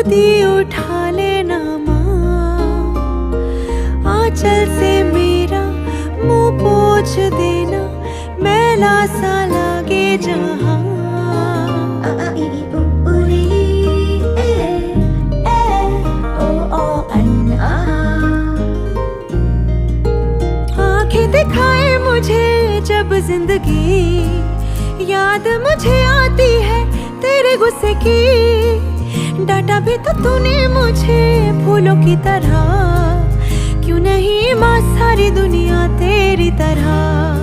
गोदी उठा लेना माँ, आंचल से मेरा मुंह पोंछ देना, मैला सा लागे जहाँ। आंखें दिखाए मुझे जब जिंदगी, याद मुझे आती है तेरे गुस्से की। डांटा भी तो तूने मुझे फूलों की तरह, क्यों नहीं माँ सारी दुनिया तेरी तरह।